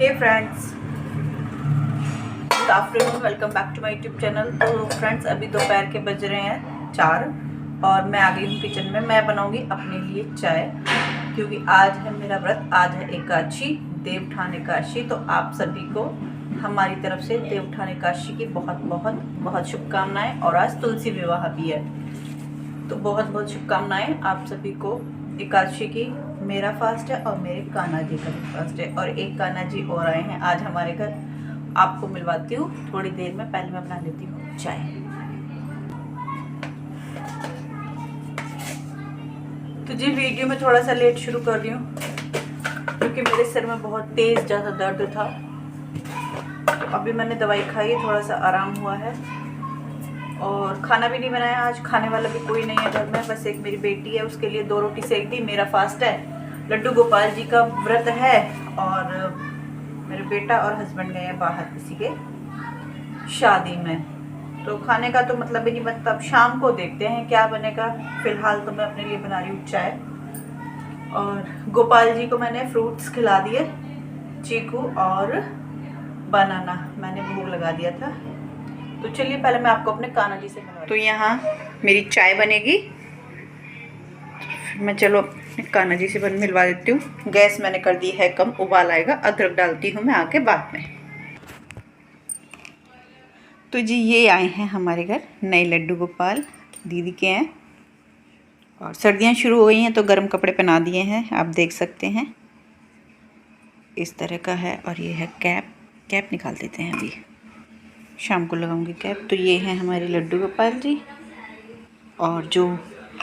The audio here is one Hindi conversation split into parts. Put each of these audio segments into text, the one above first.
Hey friends, good afternoon, welcome back to my YouTube channel. तो फ्रेंड्स, अभी दोपहर के बज रहे हैं 4 और मैं आ गई हूँ किचन में। मैं बनाऊंगी अपने लिए चाय, क्योंकि आज है मेरा व्रत, आज है एकादशी, देवउठान एकादशी। तो आप सभी को हमारी तरफ से देवउठान एकादशी की बहुत बहुत बहुत शुभकामनाएं। और आज तुलसी विवाह भी है, तो बहुत बहुत शुभकामनाएं आप सभी को एकादशी की। मेरा फास्ट है और मेरे कान्हा जी का भी फास्ट है, और एक कान्हा जी और आए हैं आज हमारे घर। आपको मिलवाती हूँ थोड़ी देर में, पहले मैं बना लेती हूँ चाय। तो जी, वीडियो में थोड़ा सा लेट शुरू कर रही हूँ क्योंकि मेरे सिर में बहुत तेज़ ज़्यादा दर्द था। तो अभी मैंने दवाई खाई, थोड़ा सा आराम हुआ है। और खाना भी नहीं बनाया, आज खाने वाला भी कोई नहीं है घर में, बस एक मेरी बेटी है, उसके लिए 2 रोटी सेक दी। मेरा फास्ट है, लड्डू गोपाल जी का व्रत है, और मेरे बेटा और हस्बैंड गए हैं बाहर किसी के शादी में। तो खाने का तो मतलब ही नहीं बनता, अब शाम को देखते हैं क्या बनेगा। फिलहाल तो मैं अपने लिए बना रही हूँ चाय। और गोपाल जी को मैंने फ्रूट्स खिला दिए, चीकू और बनाना मैंने भोग लगा दिया था। तो चलिए पहले मैं आपको अपने कान्हा जी से मिलवा। तो यहाँ मेरी चाय बनेगी, मैं चलो अपने कान्हा जी से मिलवा देती हूँ। गैस मैंने कर दी है कम, उबाल आएगा, अदरक डालती हूँ मैं आके बाद में। तो जी, ये आए हैं हमारे घर नए लड्डू गोपाल, दीदी के हैं। और सर्दियाँ शुरू हो गई हैं तो गर्म कपड़े पहना दिए हैं, आप देख सकते हैं इस तरह का है। और ये है कैप निकाल देते हैं, अभी शाम को लगाऊंगी कैप। तो ये हैं हमारे लड्डू गोपाल जी, और जो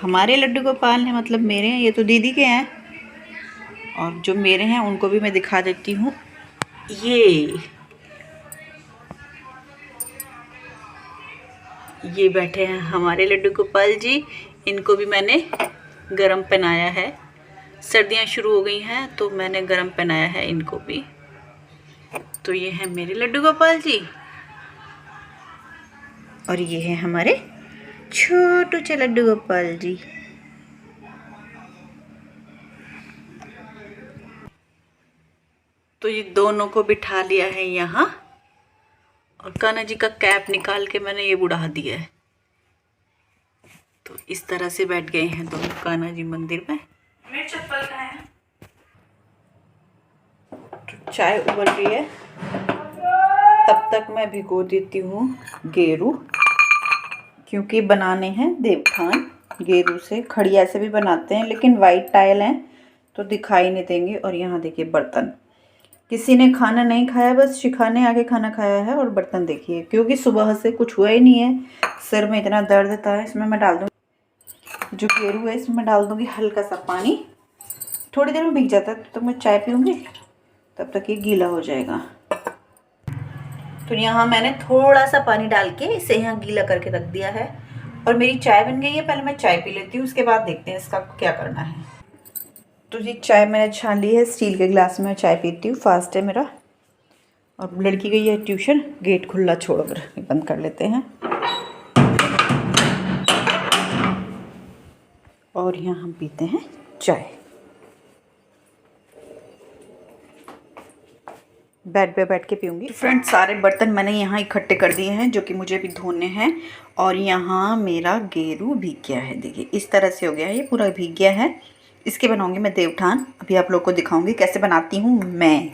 हमारे लड्डू गोपाल हैं मतलब मेरे हैं, ये तो दीदी के हैं। और जो मेरे हैं उनको भी मैं दिखा देती हूँ। ये बैठे हैं हमारे लड्डू गोपाल जी, इनको भी मैंने गरम पहनाया है। सर्दियाँ शुरू हो गई हैं तो मैंने गरम पहनाया है इनको भी। तो ये हैं मेरे लड्डू गोपाल जी, और ये हैं हमारे छोटू से लड्डू गोपाल जी। तो ये दोनों को बिठा लिया है यहाँ, और कान्हा जी का कैप निकाल के मैंने ये उड़ा दिया है। तो इस तरह से बैठ गए हैं दोनों कान्हा जी मंदिर में। मेरी चप्पल कहाँ है? तो चाय उबल रही है, तब तक मैं भिगो देती हूँ गेरू, क्योंकि बनाने हैं देवउठान। गेरू से, खड़िया से भी बनाते हैं, लेकिन वाइट टाइल हैं तो दिखाई नहीं देंगे। और यहाँ देखिए बर्तन, किसी ने खाना नहीं खाया, बस शिखाने आके खाना खाया है। और बर्तन देखिए, क्योंकि सुबह से कुछ हुआ ही नहीं है, सिर में इतना दर्द था। इसमें मैं डाल दूँगी जो गेरू है, इसमें डाल दूँगी हल्का सा पानी, थोड़ी देर में भीग जाता है, तो मैं चाय पीऊँगी, तब तक ये गीला हो जाएगा। तो यहाँ मैंने थोड़ा सा पानी डाल के इसे यहाँ गीला करके रख दिया है, और मेरी चाय बन गई है। पहले मैं चाय पी लेती हूँ, उसके बाद देखते हैं इसका क्या करना है। तो जी, चाय मैंने छान ली है, स्टील के गिलास में चाय पीती हूँ, फास्ट है मेरा। और लड़की गई है ट्यूशन, गेट खुला छोड़कर बंद कर लेते हैं। और यहाँ हम पीते हैं चाय, बेड पे बैठ के पीऊँगी। तो फ्रेंड्स, सारे बर्तन मैंने यहाँ इकट्ठे कर दिए हैं जो कि मुझे भी धोने हैं। और यहाँ मेरा गेरू भीग गया है, देखिए इस तरह से हो गया है, ये पूरा भीग गया है। इसके बनाऊँगी मैं देवउठान, अभी आप लोग को दिखाऊँगी कैसे बनाती हूँ मैं।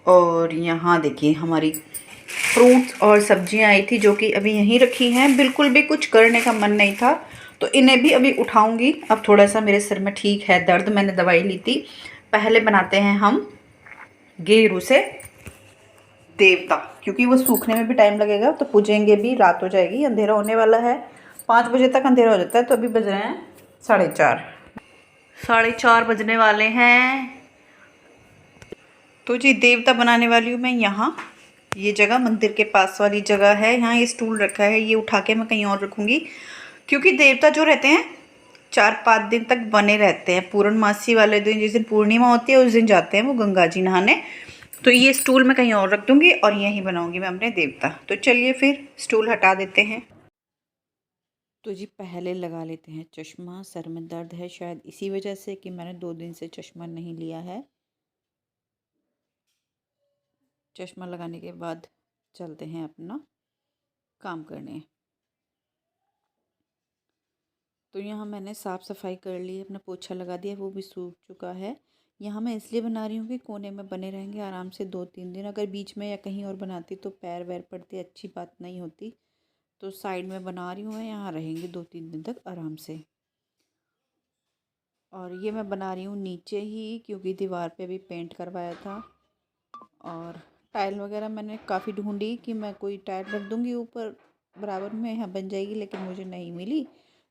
और यहाँ देखिए हमारी फ्रूट्स और सब्जियाँ आई थी जो कि अभी यहीं रखी हैं, बिल्कुल भी कुछ करने का मन नहीं था, तो इन्हें भी अभी उठाऊँगी। अब थोड़ा सा मेरे सिर में ठीक है दर्द, मैंने दवाई ली थी। पहले बनाते हैं हम गेरू से देवता, क्योंकि वो सूखने में भी टाइम लगेगा, तो पूजेंगे भी, रात हो जाएगी, अंधेरा होने वाला है। 5 बजे तक अंधेरा हो जाता है, तो अभी बज रहे हैं 4:30, 4:30 बजने वाले हैं। तो जी, देवता बनाने वाली हूँ मैं यहाँ। ये जगह मंदिर के पास वाली जगह है, यहाँ ये स्टूल रखा है, ये उठा के मैं कहीं और रखूँगी, क्योंकि देवता जो रहते हैं 4-5 दिन तक बने रहते हैं। पूर्णमासी वाले दिन, जिस दिन पूर्णिमा होती है, उस दिन जाते हैं वो गंगा जी नहाने। तो ये स्टूल मैं कहीं और रख दूँगी और यहीं बनाऊँगी मैं अपने देवता। तो चलिए फिर स्टूल हटा देते हैं। तो जी, पहले लगा लेते हैं चश्मा। सर में दर्द है, शायद इसी वजह से कि मैंने 2 दिन से चश्मा नहीं लिया है। चश्मा लगाने के बाद चलते हैं अपना काम करने। तो यहाँ मैंने साफ़ सफाई कर ली, अपना पोछा लगा दिया, वो भी सूख चुका है। यहाँ मैं इसलिए बना रही हूँ कि कोने में बने रहेंगे आराम से 2-3 दिन। अगर बीच में या कहीं और बनाती तो पैर वैर पड़ते, अच्छी बात नहीं होती। तो साइड में बना रही हूँ मैं, यहाँ रहेंगे 2-3 दिन तक आराम से। और ये मैं बना रही हूँ नीचे ही, क्योंकि दीवार पे भी पेंट करवाया था। और टाइल वगैरह मैंने काफ़ी ढूंढी कि मैं कोई टाइल रख दूँगी ऊपर बराबर में, यहाँ बन जाएगी, लेकिन मुझे नहीं मिली।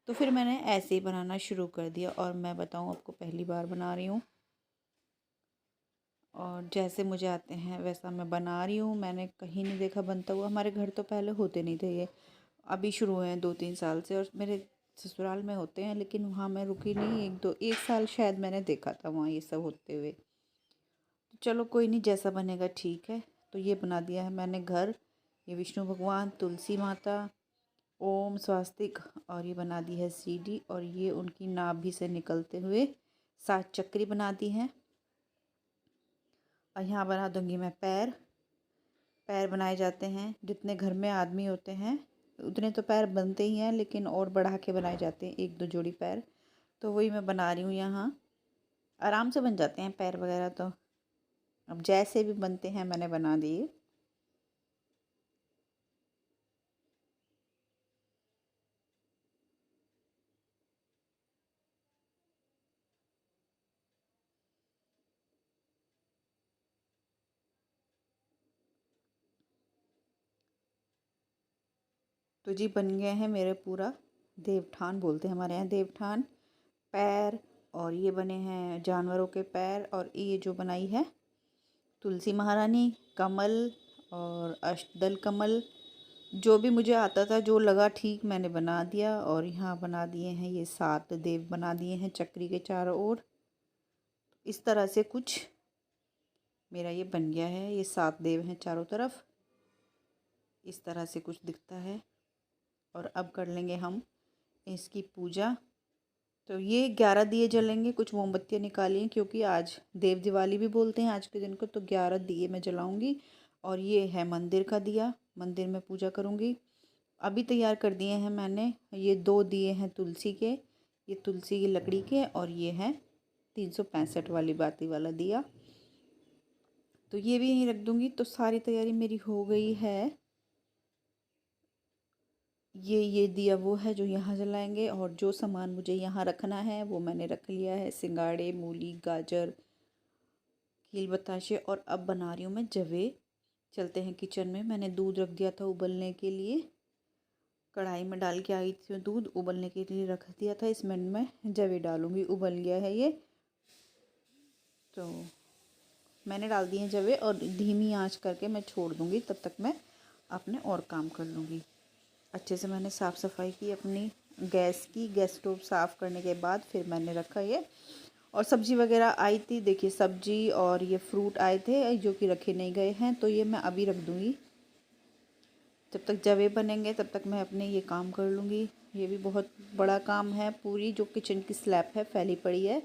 तो फिर मैंने ऐसे ही बनाना शुरू कर दिया। और मैं बताऊँ आपको, पहली बार बना रही हूँ और जैसे मुझे आते हैं वैसा मैं बना रही हूँ। मैंने कहीं नहीं देखा बनता हुआ। हमारे घर तो पहले होते नहीं थे ये, अभी शुरू हुए हैं 2-3 साल से। और मेरे ससुराल में होते हैं, लेकिन वहाँ मैं रुकी नहीं, 1 साल शायद मैंने देखा था वहाँ ये सब होते हुए। तो चलो कोई नहीं, जैसा बनेगा ठीक है। तो ये बना दिया है मैंने घर, ये विष्णु भगवान, तुलसी माता, ओम स्वास्तिक, और ये बना दी है सीढ़ी, और ये उनकी नाभि से निकलते हुए 7 चक्री बना दी हैं। और यहाँ बना दूंगी मैं पैर। पैर बनाए जाते हैं, जितने घर में आदमी होते हैं उतने तो पैर बनते ही हैं, लेकिन और बढ़ा के बनाए जाते हैं 1-2 जोड़ी पैर। तो वही मैं बना रही हूँ यहाँ। आराम से बन जाते हैं पैर वगैरह तो, अब जैसे भी बनते हैं मैंने बना दिए। तो जी बन गए हैं मेरे पूरा देवठान, बोलते हैं हमारे यहाँ देवठान, पैर। और ये बने हैं जानवरों के पैर। और ये जो बनाई है तुलसी महारानी, कमल और अष्टदल कमल, जो भी मुझे आता था, जो लगा ठीक मैंने बना दिया। और यहाँ बना दिए हैं ये 7 देव बना दिए हैं चक्री के चारों ओर। इस तरह से कुछ मेरा ये बन गया है। ये 7 देव हैं चारों तरफ, इस तरह से कुछ दिखता है। और अब कर लेंगे हम इसकी पूजा। तो ये 11 दिए जलेंगे, कुछ मोमबत्तियाँ निकाली हैं, क्योंकि आज देव दिवाली भी बोलते हैं आज के दिन को। तो 11 दिए मैं जलाऊंगी। और ये है मंदिर का दिया, मंदिर में पूजा करूंगी। अभी तैयार कर दिए हैं मैंने, ये 2 दिए हैं तुलसी के, ये तुलसी की लकड़ी के। और ये है 365 वाली बाती वाला दिया, तो ये भी यहीं रख दूंगी। तो सारी तैयारी मेरी हो गई है। ये दिया वो है जो यहाँ जलाएंगे। और जो सामान मुझे यहाँ रखना है वो मैंने रख लिया है, सिंगाड़े, मूली, गाजर, कील बताशे। और अब बना रही हूँ मैं जवे। चलते हैं किचन में। मैंने दूध रख दिया था उबलने के लिए, कढ़ाई में डाल के आई थी मैं दूध, उबलने के लिए रख दिया था। इसमें मैं जवे डालूंगी। उबल गया है ये, तो मैंने डाल दिए हैं जवे। और धीमी आंच करके मैं छोड़ दूंगी, तब तक मैं अपने और काम कर लूँगी। अच्छे से मैंने साफ़ सफाई की अपनी गैस की। गैस स्टोव साफ़ करने के बाद फिर मैंने रखा ये। और सब्ज़ी वगैरह आई थी, देखिए सब्ज़ी और ये फ्रूट आए थे जो कि रखे नहीं गए हैं, तो ये मैं अभी रख दूँगी। जब तक जवे बनेंगे तब तक मैं अपने ये काम कर लूँगी। ये भी बहुत बड़ा काम है, पूरी जो किचन की स्लैब है फैली पड़ी है।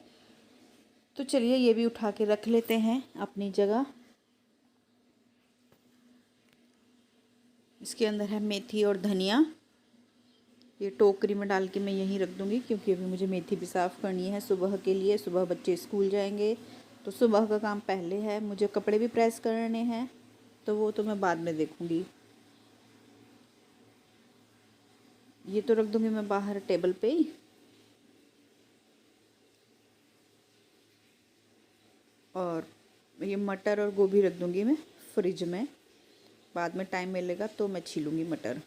तो चलिए ये भी उठा के रख लेते हैं अपनी जगह। इसके अंदर है मेथी और धनिया, ये टोकरी में डाल के मैं यहीं रख दूँगी, क्योंकि अभी मुझे मेथी भी साफ़ करनी है सुबह के लिए। सुबह बच्चे स्कूल जाएंगे, तो सुबह का काम पहले है। मुझे कपड़े भी प्रेस करने हैं, तो वो तो मैं बाद में देखूँगी। ये तो रख दूँगी मैं बाहर टेबल पे ही। और ये मटर और गोभी रख दूँगी मैं फ्रिज में, बाद में टाइम मिलेगा तो मैं छीलूँगी मटर।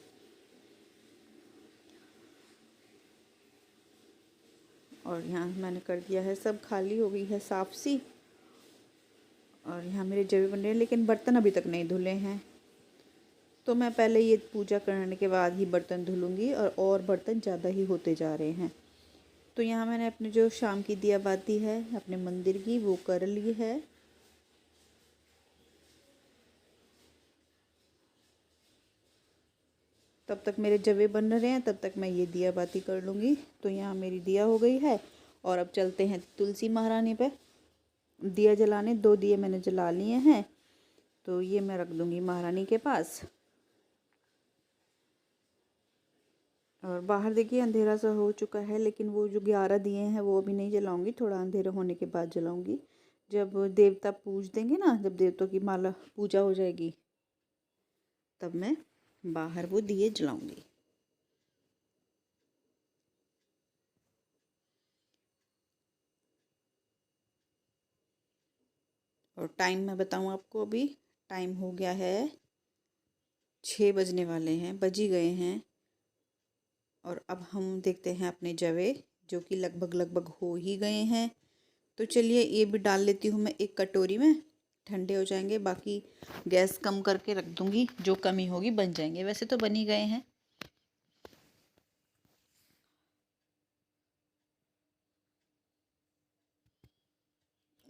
और यहाँ मैंने कर दिया है, सब खाली हो गई है साफ सी। और यहाँ मेरे जवे बन रहे हैं, लेकिन बर्तन अभी तक नहीं धुले हैं। तो मैं पहले ये पूजा करने के बाद ही बर्तन धुलूँगी। और बर्तन ज़्यादा ही होते जा रहे हैं। तो यहाँ मैंने अपने जो शाम की दिया बाती है अपने मंदिर की, वो कर ली है। तब तक मेरे जवे बन रहे हैं, तब तक मैं ये दिया बाती कर लूँगी। तो यहाँ मेरी दिया हो गई है। और अब चलते हैं तुलसी महारानी पे दिया जलाने। 2 दिए मैंने जला लिए हैं। तो ये मैं रख दूँगी महारानी के पास। और बाहर देखिए अंधेरा सा हो चुका है, लेकिन वो जो 11 दिए हैं वो अभी नहीं जलाऊंगी, थोड़ा अंधेरा होने के बाद जलाऊंगी। जब देवता पूज देंगे ना, जब देवताओं की माला पूजा हो जाएगी, तब मैं बाहर वो दिए जलाऊंगी। और टाइम मैं बताऊं आपको, अभी टाइम हो गया है 6 बजने वाले हैं, बज ही गए हैं। और अब हम देखते हैं अपने जवे, जो कि लगभग लगभग हो ही गए हैं। तो चलिए ये भी डाल लेती हूँ मैं एक कटोरी में, ठंडे हो जाएंगे। बाकी गैस कम करके रख दूँगी, जो कमी होगी बन जाएंगे, वैसे तो बन ही गए हैं।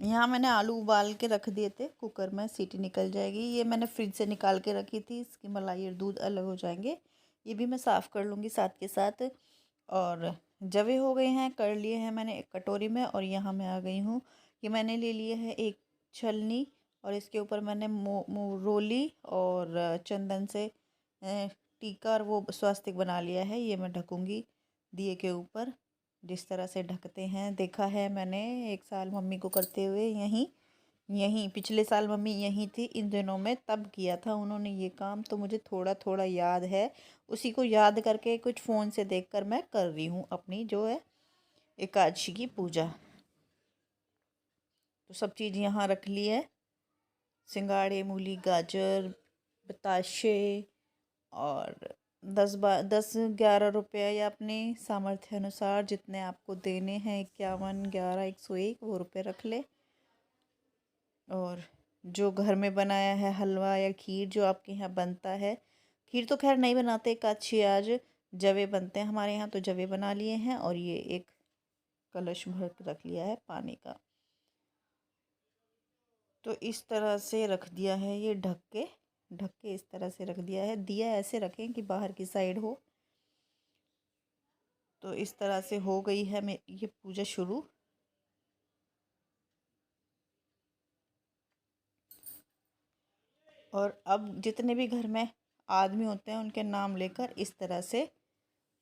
यहाँ मैंने आलू उबाल के रख दिए थे कुकर में, सीटी निकल जाएगी। ये मैंने फ्रिज से निकाल के रखी थी, इसकी मलाई और दूध अलग हो जाएंगे। ये भी मैं साफ़ कर लूँगी साथ के साथ। और जवे हो गए हैं, कर लिए हैं मैंने एक कटोरी में। और यहाँ मैं आ गई हूँ, ये मैंने ले लिए है एक छलनी, और इसके ऊपर मैंने रोली और चंदन से टीका और वो स्वास्तिक बना लिया है। ये मैं ढकूँगी दिए के ऊपर, जिस तरह से ढकते हैं देखा है मैंने 1 साल मम्मी को करते हुए। यहीं यहीं पिछले साल मम्मी यहीं थी इन दिनों में, तब किया था उन्होंने ये काम, तो मुझे थोड़ा थोड़ा याद है। उसी को याद करके कुछ फ़ोन से देखकर मैं कर रही हूँ अपनी जो है एकादशी की पूजा। तो सब चीज़ यहाँ रख ली है, सिंगाड़े, मूली, गाजर, बताशे, और 10-11 रुपये या अपने सामर्थ्य अनुसार जितने आपको देने हैं, 51, 11, 101 वो रुपये रख ले। और जो घर में बनाया है हलवा या खीर जो आपके यहाँ बनता है, खीर तो खैर नहीं बनाते एकादशी आज, जवे बनते हैं हमारे यहाँ, तो जवे बना लिए हैं। और ये एक कलश भर के रख लिया है पानी का। तो इस तरह से रख दिया है, ये ढक के इस तरह से रख दिया है। दिया ऐसे रखें कि बाहर की साइड हो। तो इस तरह से हो गई है ये पूजा शुरू। और अब जितने भी घर में आदमी होते हैं उनके नाम लेकर इस तरह से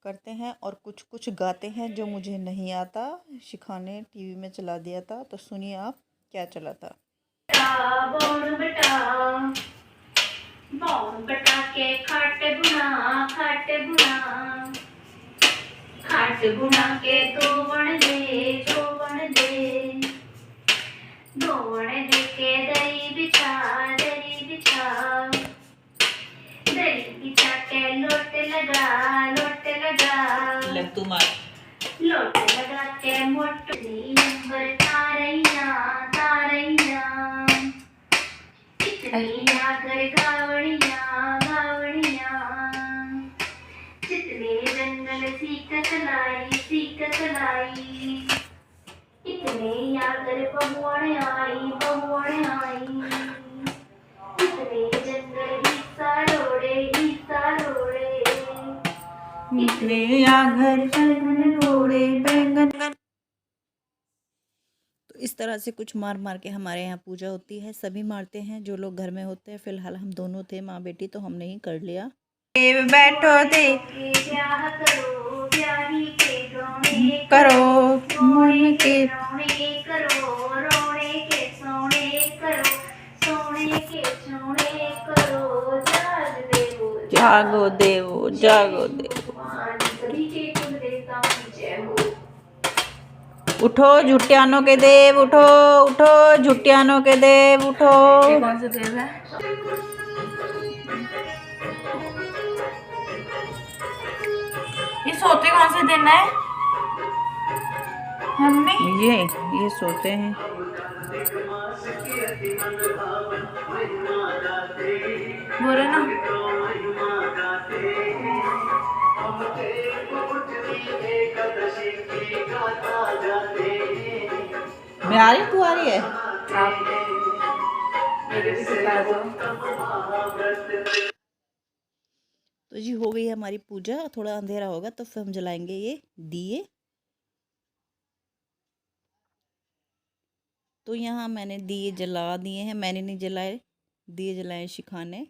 करते हैं। और कुछ कुछ गाते हैं जो मुझे नहीं आता, शिखा ने टीवी में चला दिया था, तो सुनिए आप क्या चला था। बौन बटा के खाट बुना के दो बन दे दोवण दे के दरी बिछा के लोट लगा लग तू मार लोट लगा के मोटनी नंबर तारैया इतनी आकर गावड़िया जितने जंगल सीकत लाई इतने आकर बहुआने आई इतने जंगल हिस्सा रोड़े इतने आकर बैंगन। तो इस तरह से कुछ मार के हमारे यहाँ पूजा होती है। सभी मारते हैं जो लोग घर में होते हैं। फिलहाल हम दोनों थे माँ बेटी, तो हमने ही कर लिया। बैठो दे करो मन के जागो देवो उठो झुटियानों के देव, उठो झुटियानों के देव, उठो। ये कौन सा देव है? ये सोते कौन से दिन है मम्मी? ये सोते हैं। बोले ना मैं आ रही, तू आ रही है? तो जी हो गई है हमारी पूजा। थोड़ा अंधेरा होगा तो फिर हम जलाएंगे ये दिए। तो यहाँ मैंने दिए जला दिए हैं, मैंने नहीं जलाए, दिए जलाए शिखाने।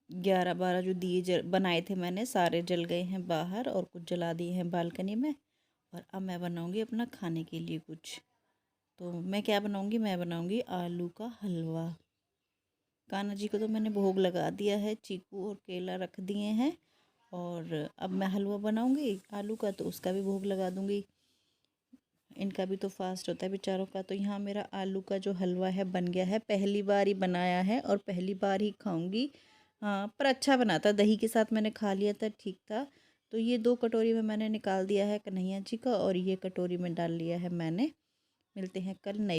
11-12 जो दिए बनाए थे मैंने, सारे जल गए हैं बाहर और कुछ जला दिए हैं बालकनी में। और अब मैं बनाऊंगी अपना खाने के लिए कुछ। तो मैं क्या बनाऊंगी, मैं बनाऊंगी आलू का हलवा। कान्हा जी को तो मैंने भोग लगा दिया है, चीकू और केला रख दिए हैं। और अब मैं हलवा बनाऊंगी आलू का, तो उसका भी भोग लगा दूंगी। इनका भी तो फास्ट होता है बेचारों का। तो यहाँ मेरा आलू का जो हलवा है बन गया है। पहली बार ही बनाया है और पहली बार ही खाऊंगी। हाँ, पर अच्छा बना था, दही के साथ मैंने खा लिया था, ठीक था। तो ये 2 कटोरी में मैंने निकाल दिया है कन्हैया जी का, और ये कटोरी में डाल लिया है मैंने। मिलते हैं कल नए